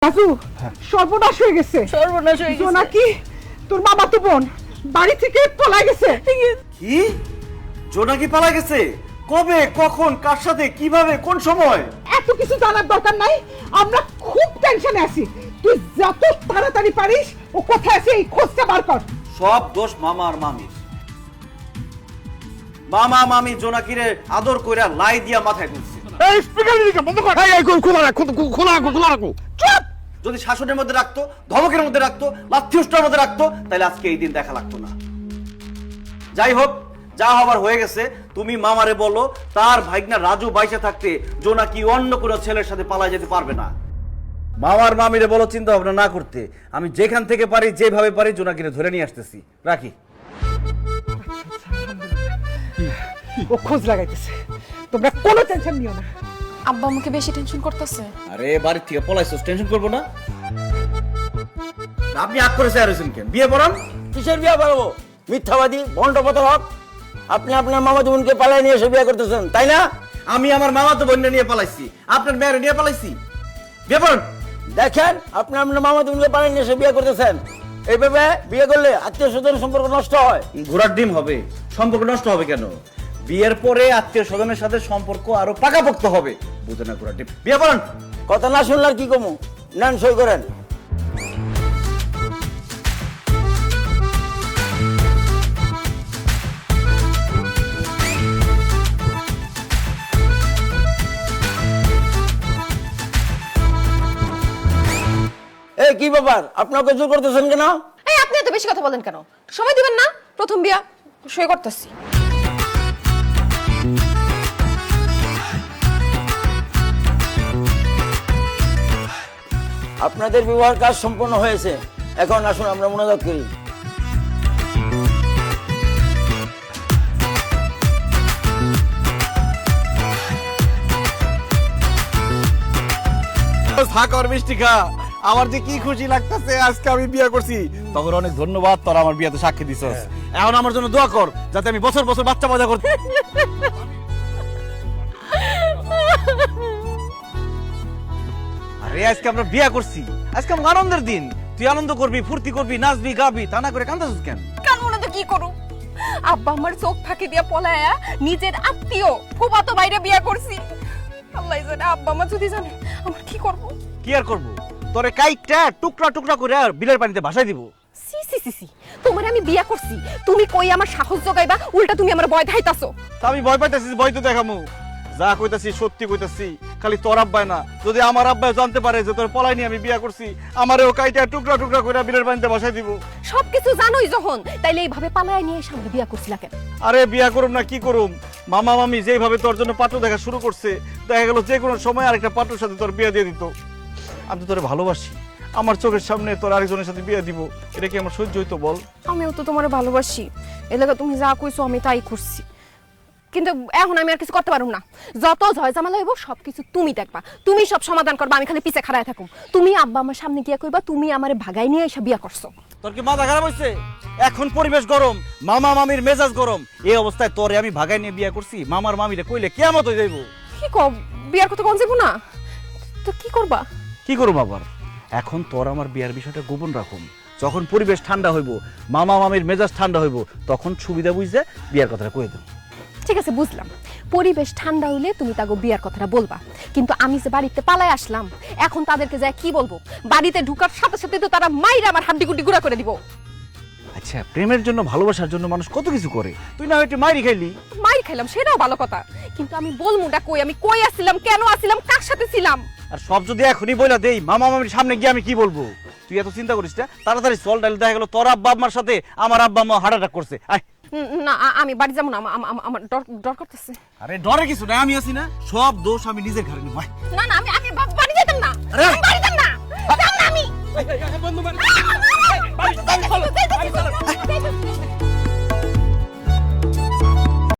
রাজু, সর্বনাশ হয়ে গেছে। সর্বনাশ হয়ে গেছে জোনাকি তোর মামা তো বোন বাড়ি থেকে পলাই গেছে। কি? জোনাকি পালা গেছে? কবে, কখন, কার সাথে, কিভাবে, কোন সময়? এত কিছু জানার দরকার নাই, আমরা খুব টেনশনে আছি। তুই যত তাড়াতাড়ি পারিস ও কোথায় আছে এই খোঁজটা বার কর। সব দোষ মামা আর মামির। মামা মামি জোনাকিরে আদর কইরা লাই দিয়া মাথায় তুলছে। এই স্পিকার দিকে বন্ধ কর। এই খোলা রাখ, খোলা রাখো। চুপ! যদি শাসনের মধ্যে রাখতো, ধমকের মধ্যে রাখতো, লাথিউষ্টার মধ্যে রাখতো, তাহলে আজকে এই দিন দেখা লাগতো না। যাই হোক, যা হবার হয়ে গেছে। তুমি মামারে বলো তার ভাইগনা রাজু বাইসে থাকতে জোনাকি অন্য কোনো ছেলের সাথে পালায় যেতে পারবে না। মামার মামিরে বলো চিন্তা ভাবনা না করতে। আমি যেখান থেকে পারি, যেভাবে পারি জোনাকিরে ধরে নিয়ে আসতেছি। রাখি। ও খোঁজ লাগাইতেছে, তোমরা কোনো টেনশন নিও না। আব্বা আমাকে বেশি টেনশন করতেছে। আরে বাড়ি থেকে পলাইছস, টেনশন করবো না। আপনি আগ করেছে আর কেন? বিয়ে পড়ান। কিসের বিয়ে পারবো? মিথ্যাবাদী ভণ্ড প্রতারক। আপনি আপনার মামা বোনকে পালাই নিয়ে এসে বিয়ে করতেছেন, তাই না? আমি আমার মামা তো বোনকে নিয়ে পালাইছি, আপনার মেয়ের নিয়ে পালাইছি। বিয়ে পড়ান। দেখেন, আপনি আপনার মামা বোনকে পালাই নিয়ে এসে বিয়ে করতেছেন। এইভাবে বিয়ে করলে আত্মীয় স্বজনের সম্পর্ক নষ্ট হয়। ঘোড়ার ডিম হবে, সম্পর্ক নষ্ট হবে কেন? বিয়ের পরে আত্মীয় স্বজনের সাথে সম্পর্ক আরো পাকাপোক্ত হবে। বুঝে না ঘোড়ার ডিম। বিয়ে পড়ান। কথা না শুনলে আর কি কমু? নেন, সই করেন। এই কি ব্যাপার? আপনার কচুর করতেছেন কেন? এই আপনি এত বেশি কথা বলেন কেন? সময় দিবেন না? প্রথম বিয়া, সই করতেছি। আপনাদের বিবাহের কাজ সম্পন্ন হয়েছে। এখন আসুন আমরা মোনাজাত করি। থাকর মিষ্টি খা। আমার যে কি খুশি লাগতেছে, আজকে আমি বিয়ে করছি। তখন অনেক ধন্যবাদ, তোরা আমার বিয়েতে সাক্ষী দিছস। এখন আমার জন্য দোয়া কর, যাতে আমি বছর বছর বাচ্চা মজা করতে। আরে আজকে আমরা বিয়ে করছি, আজকে আমার আনন্দের দিন। তুই আনন্দ করবি, ফুর্তি করবি, নাচবি, গাবি, তা না করে কান্দাছিস কেন? কারণ তো কি করু? আব্বা আমার চোখ ফাঁকি দিয়া পলায়া নিজের আত্মীয় ফুফাতো বাইরে বিয়া করছি। আল্লাহ জানে, আব্বা মা যদি জানে আমার কি করব? কি আর করবো? তোরে কাইটটা টুকরা টুকরা করে বিলের পানিতে ভাসাই দিব। সি সি সি সি, তোমারে আমি বিয়া করছি, তুমি কই আমার সাহস জগাইবা? উল্টা তুমি আমার ভয় দেখাইতাছো। তা আমি ভয় পাইতেছি, ভয় তো দেখামু। যা কইতাছি সত্যি কইতাছি, খালি তোর আব্বাই না, যদি আমার আব্বাই জানতে পারে যে তোর পলাই নিয়ে আমি বিয়া করছি, আমারেও কাইটা টুকরা টুকরা করে বিলের পানিতে ভাসাই দিব। সবকিছু জানোই যখন, তাইলে এইভাবে পালায় নিয়ে সামনে বিয়া করছিলা কেন? আরে বিয়া করুম না কি করুম, মামা মামি যেভাবে তোর জন্য পাত্র দেখা শুরু করছে, দেখা গেল যে কোনো সময় আরেকটা পাত্রের সাথে তোর বিয়ে দিয়ে দিত। আমি তো তোরে ভালোবাসি, আমার চোখের সামনে তোর আরেকজনের সাথে বিয়ে দিব, এটা কি আমার সহ্য হইতো বল? আমিও তো তোমারে ভালোবাসি, এলাকা তুমি যা কইছো আমি তাই করছি। কিন্তু এখন আমি আর কিছু করতে পারুম না। যত ঝয় ঝামেলা হইব সবকিছু তুমি দেখবা, তুমি সব সমাধান করবা, আমি খালি পিছে খাড়ায় থাকুম। তুমি আব্বা আমার সামনে গিয়া কইবা তুমি আমারে ভাগাই নিয়ে এসে বিয়া করছো। তোর কি মাথা খারাপ হইছে? এখন পরিবেশ গরম, মামা মামির মেজাজ গরম, এই অবস্থায় তোরে আমি ভাগাই নিয়ে বিয়ে করছি, মামার মামিরে কইলে কিয়ামত হয়ে যাইব। কি কও, বিয়ার কথা কোন যাবো না? তো কি করবা? কি করব আবার? এখন তোর আমার বিয়ার বিষয়টা গোপন রাখুম। যখন পরিবেশ ঠান্ডা হইব, মামা মামির মেজাজ ঠান্ডা হইব, তখন সুবিধা বুঝে বিয়ার কথাটা কয়ে দেব। ঠিক আছে, বুঝলাম। পরিবেশ ঠান্ডা হইলে তুমি তাগো বিয়ার কথাটা বলবা, কিন্তু আমি যে বাড়িতে পালায় আসলাম, এখন তাদেরকে যায় কি বলবো? বাড়িতে ঢুকার সাথে সাথে তো তারা মাইরা আমার হাড্ডি গুড্ডি গুঁড়া করে দিব। আচ্ছা, প্রেমের জন্য ভালোবাসার জন্য মানুষ কত কিছু করে, তুই না একটু মাইরি খাইলি। মাইর খাইলাম সেটাও ভালো কথা, কিন্তু আমি বলমুটা কই? আমি কই আসছিলাম, কেন আসছিলাম, কার সাথে ছিলাম? আর সব যদি এখনই বইলা দেই, মামা মামির সামনে গিয়ে আমি কি বলবো? তুই এত চিন্তা করিস না, তাড়াতাড়ি চল, ডাইলে দেখা গেল তোর আব্বা আম্মার সাথে আমার আব্বা আম্মা হার্ট অ্যাটাক করছে। আয়। না, আমি বাড়ি যাবো না, আমার ডর করতেছে। আরে ডরে কিছু না, আমি আছি না, সব দোষ আমি নিজের ঘরে নিব। না না, আমি বাড়ি যেতাম না। আরে